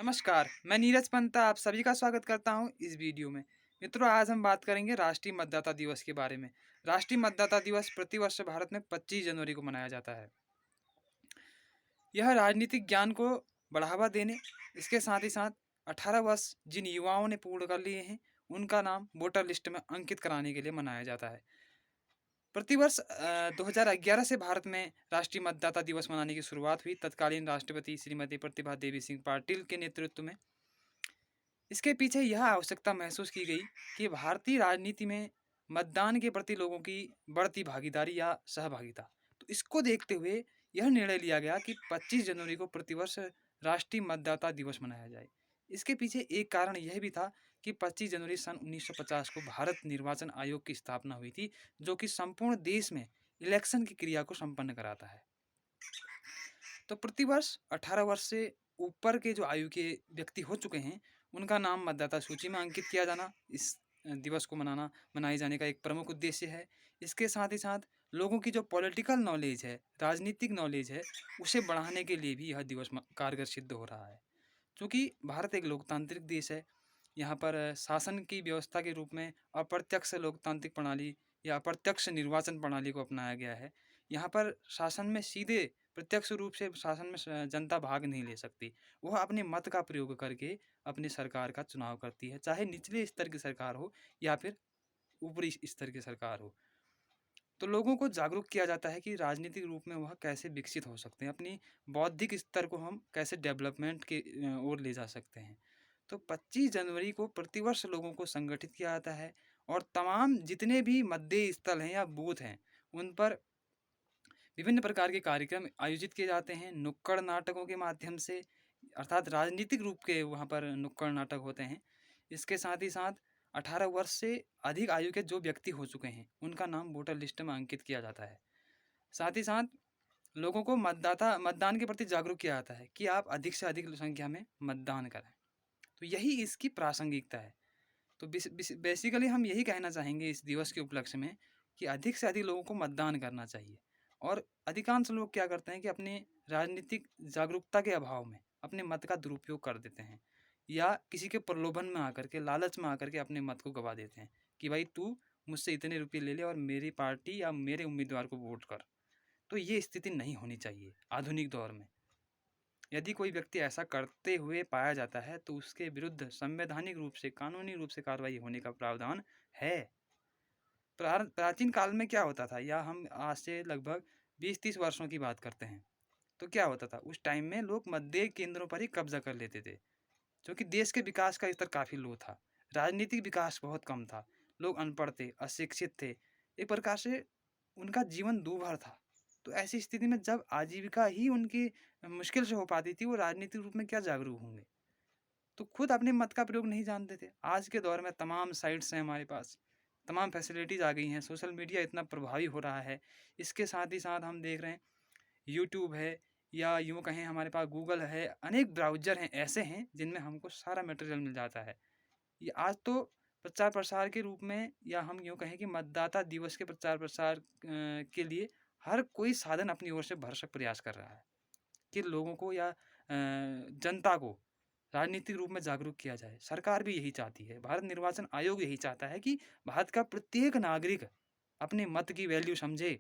नमस्कार, मैं नीरज पंता आप सभी का स्वागत करता हूं इस वीडियो में। मित्रों, आज हम बात करेंगे राष्ट्रीय मतदाता दिवस के बारे में। राष्ट्रीय मतदाता दिवस प्रतिवर्ष भारत में 25 जनवरी को मनाया जाता है। यह राजनीतिक ज्ञान को बढ़ावा देने, इसके साथ ही साथ 18 वर्ष जिन युवाओं ने पूर्ण कर लिए हैं, उनका नाम वोटर लिस्ट में अंकित कराने के लिए मनाया जाता है। प्रतिवर्ष 2011 से भारत में राष्ट्रीय मतदाता दिवस मनाने की शुरुआत हुई। तत्कालीन राष्ट्रपति श्रीमती प्रतिभा देवी सिंह पाटिल के नेतृत्व में। इसके पीछे यह आवश्यकता महसूस की गई कि भारतीय राजनीति में मतदान के प्रति लोगों की बढ़ती भागीदारी या सहभागिता। तो इसको देखते हुए यह निर्णय लिया गया कि 25 जनवरी को प्रतिवर्ष राष्ट्रीय मतदाता दिवस मनाया जाए। इसके पीछे एक कारण यह भी था कि 25 जनवरी सन 1950 को भारत निर्वाचन आयोग की स्थापना हुई थी, जो कि संपूर्ण देश में इलेक्शन की क्रिया को संपन्न कराता है। तो प्रतिवर्ष 18 वर्ष से ऊपर के जो आयु के व्यक्ति हो चुके हैं, उनका नाम मतदाता सूची में अंकित किया जाना इस दिवस को मनाए जाने का एक प्रमुख उद्देश्य है। इसके साथ ही साथ लोगों की जो पॉलिटिकल नॉलेज है, राजनीतिक नॉलेज है, उसे बढ़ाने के लिए भी यह दिवस कारगर सिद्ध हो रहा है। चूँकि भारत एक लोकतांत्रिक देश है, यहाँ पर शासन की व्यवस्था के रूप में अप्रत्यक्ष लोकतांत्रिक प्रणाली या अप्रत्यक्ष निर्वाचन प्रणाली को अपनाया गया है। यहाँ पर शासन में सीधे प्रत्यक्ष रूप से शासन में जनता भाग नहीं ले सकती। वह अपने मत का प्रयोग करके अपनी सरकार का चुनाव करती है, चाहे निचले स्तर की सरकार हो या फिर ऊपरी स्तर की सरकार हो। तो लोगों को जागरूक किया जाता है कि राजनीतिक रूप में वह कैसे विकसित हो सकते हैं, अपनी बौद्धिक स्तर को हम कैसे डेवलपमेंट की ओर ले जा सकते हैं। तो 25 जनवरी को प्रतिवर्ष लोगों को संगठित किया जाता है और तमाम जितने भी मतदेय स्थल हैं या बूथ हैं, उन पर विभिन्न प्रकार के कार्यक्रम आयोजित किए जाते हैं नुक्कड़ नाटकों के माध्यम से, अर्थात राजनीतिक रूप के वहाँ पर नुक्कड़ नाटक होते हैं। इसके साथ ही साथ 18 वर्ष से अधिक आयु के जो व्यक्ति हो चुके हैं, उनका नाम वोटर लिस्ट में अंकित किया जाता है। साथ ही साथ लोगों को मतदान के प्रति जागरूक किया जाता है कि आप अधिक से अधिक संख्या में मतदान करें। तो यही इसकी प्रासंगिकता है। तो बेसिकली हम यही कहना चाहेंगे इस दिवस के उपलक्ष्य में कि अधिक से अधिक लोगों को मतदान करना चाहिए। और अधिकांश लोग क्या करते हैं कि अपने राजनीतिक जागरूकता के अभाव में अपने मत का दुरुपयोग कर देते हैं, या किसी के प्रलोभन में आकर के, लालच में आकर के अपने मत को गवा देते हैं कि भाई तू मुझसे इतने रुपये ले ले और मेरी पार्टी या मेरे उम्मीदवार को वोट कर। तो ये स्थिति नहीं होनी चाहिए आधुनिक दौर में। यदि कोई व्यक्ति ऐसा करते हुए पाया जाता है तो उसके विरुद्ध संवैधानिक रूप से, कानूनी रूप से कार्रवाई होने का प्रावधान है। प्राचीन काल में क्या होता था, या हम आज से लगभग 20-30 वर्षों की बात करते हैं, तो क्या होता था उस टाइम में लोग मतदेय केंद्रों पर ही कब्जा कर लेते थे, क्योंकि देश के विकास का स्तर काफ़ी लो था, राजनीतिक विकास बहुत कम था, लोग अनपढ़ थे, अशिक्षित थे, एक प्रकार से उनका जीवन दूभर था। तो ऐसी स्थिति में जब आजीविका ही उनकी मुश्किल से हो पाती थी, वो राजनीतिक रूप में क्या जागरूक होंगे। तो खुद अपने मत का प्रयोग नहीं जानते थे। आज के दौर में तमाम साइट्स हैं हमारे पास, तमाम फैसिलिटीज़ आ गई हैं, सोशल मीडिया इतना प्रभावी हो रहा है। इसके साथ ही साथ हम देख रहे हैं यूट्यूब है, या यूँ कहें हमारे पास गूगल है, अनेक ब्राउज़र हैं ऐसे हैं जिनमें हमको सारा मटेरियल मिल जाता है। ये आज तो प्रचार प्रसार के रूप में, या हम यूँ कहें कि मतदाता दिवस के प्रचार प्रसार के लिए हर कोई साधन अपनी ओर से भरसक प्रयास कर रहा है कि लोगों को या जनता को राजनीतिक रूप में जागरूक किया जाए। सरकार भी यही चाहती है, भारत निर्वाचन आयोग यही चाहता है कि भारत का प्रत्येक नागरिक अपने मत की वैल्यू समझे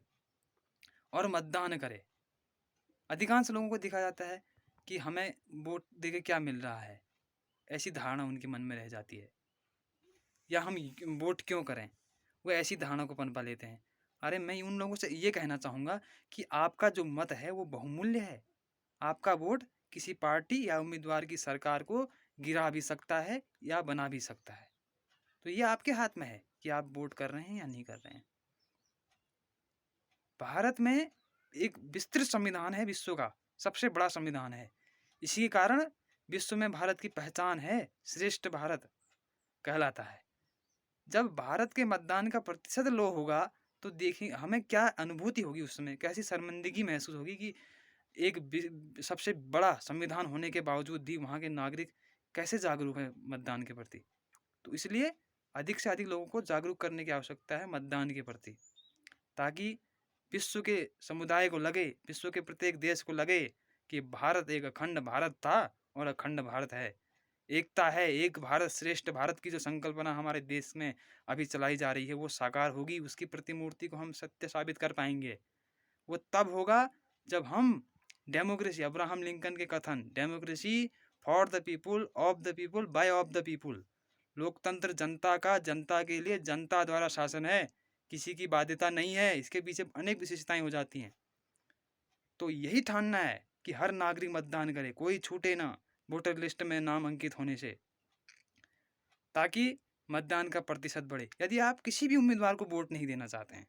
और मतदान करे। अधिकांश लोगों को देखा जाता है कि हमें वोट देके क्या मिल रहा है, ऐसी धारणा उनके मन में रह जाती है, या हम वोट क्यों करें, वो ऐसी धारणा को पनपा लेते हैं। अरे मैं उन लोगों से ये कहना चाहूँगा कि आपका जो मत है वो बहुमूल्य है। आपका वोट किसी पार्टी या उम्मीदवार की सरकार को गिरा भी सकता है या बना भी सकता है। तो ये आपके हाथ में है कि आप वोट कर रहे हैं या नहीं कर रहे हैं। भारत में एक विस्तृत संविधान है, विश्व का सबसे बड़ा संविधान है। इसी के कारण विश्व में भारत की पहचान है, श्रेष्ठ भारत कहलाता है। जब भारत के मतदान का प्रतिशत लो होगा तो देखिए हमें क्या अनुभूति होगी, उस समय कैसी शर्मिंदगी महसूस होगी कि एक सबसे बड़ा संविधान होने के बावजूद भी वहाँ के नागरिक कैसे जागरूक हैं मतदान के प्रति। तो इसलिए अधिक से अधिक लोगों को जागरूक करने की आवश्यकता है मतदान के प्रति, ताकि विश्व के समुदाय को लगे, विश्व के प्रत्येक देश को लगे कि भारत एक अखंड भारत था और अखंड भारत है। एकता है, एक भारत श्रेष्ठ भारत की जो संकल्पना हमारे देश में अभी चलाई जा रही है वो साकार होगी, उसकी प्रतिमूर्ति को हम सत्य साबित कर पाएँगे। वो तब होगा जब हम डेमोक्रेसी, अब्राहम लिंकन के कथन, democracy for the people, of the people, by of the people. लोकतंत्र जनता का, जनता के लिए, जनता द्वारा शासन है, किसी की बाध्यता नहीं है। इसके पीछे अनेक विशेषताएं हो जाती हैं। तो यही ठानना है कि हर नागरिक मतदान करे, कोई छूटे ना वोटर लिस्ट में नाम अंकित होने से, ताकि मतदान का प्रतिशत बढ़े। यदि आप किसी भी उम्मीदवार को वोट नहीं देना चाहते हैं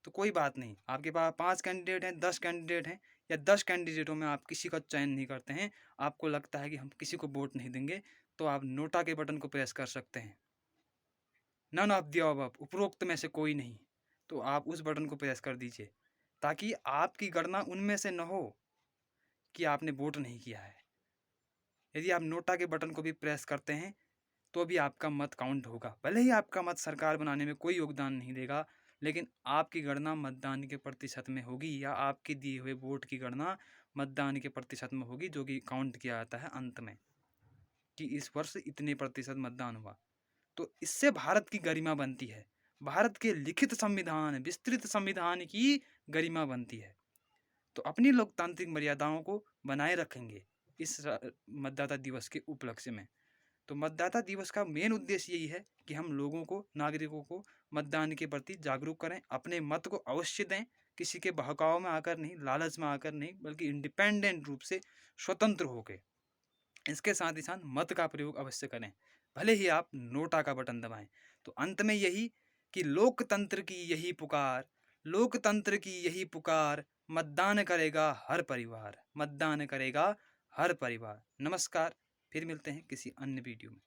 तो कोई बात नहीं, आपके पास 5 कैंडिडेट हैं, 10 कैंडिडेट हैं, या 10 कैंडिडेटों में आप किसी का चयन नहीं करते हैं, आपको लगता है कि हम किसी को वोट नहीं देंगे, तो आप नोटा के बटन को प्रेस कर सकते हैं। नन ऑफ द अबव, उपरोक्त में से कोई नहीं, तो आप उस बटन को प्रेस कर दीजिए, ताकि आपकी गणना उनमें से न हो कि आपने वोट नहीं किया है। यदि आप नोटा के बटन को भी प्रेस करते हैं तो भी आपका मत काउंट होगा। भले ही आपका मत सरकार बनाने में कोई योगदान नहीं देगा, लेकिन आपकी गणना मतदान के प्रतिशत में होगी, या आपके दिए हुए वोट की गणना मतदान के प्रतिशत में होगी, जो कि काउंट किया जाता है अंत में, कि इस वर्ष इतने प्रतिशत मतदान हुआ। तो इससे भारत की गरिमा बनती है, भारत के लिखित संविधान, विस्तृत संविधान की गरिमा बनती है। तो अपनी लोकतांत्रिक मर्यादाओं को बनाए रखेंगे इस मतदाता दिवस के उपलक्ष्य में। तो मतदाता दिवस का मेन उद्देश्य यही है कि हम लोगों को, नागरिकों को मतदान के प्रति जागरूक करें, अपने मत को अवश्य दें, किसी के बहकाव में आकर नहीं, लालच में आकर नहीं, बल्कि इंडिपेंडेंट रूप से, स्वतंत्र होकर। इसके साथ ही साथ मत का प्रयोग अवश्य करें, भले ही आप नोटा का बटन दबाएं। तो अंत में यही कि लोकतंत्र की यही पुकार, लोकतंत्र की यही पुकार, मतदान करेगा हर परिवार, मतदान करेगा हर परिवार। नमस्कार, फिर मिलते हैं किसी अन्य वीडियो में।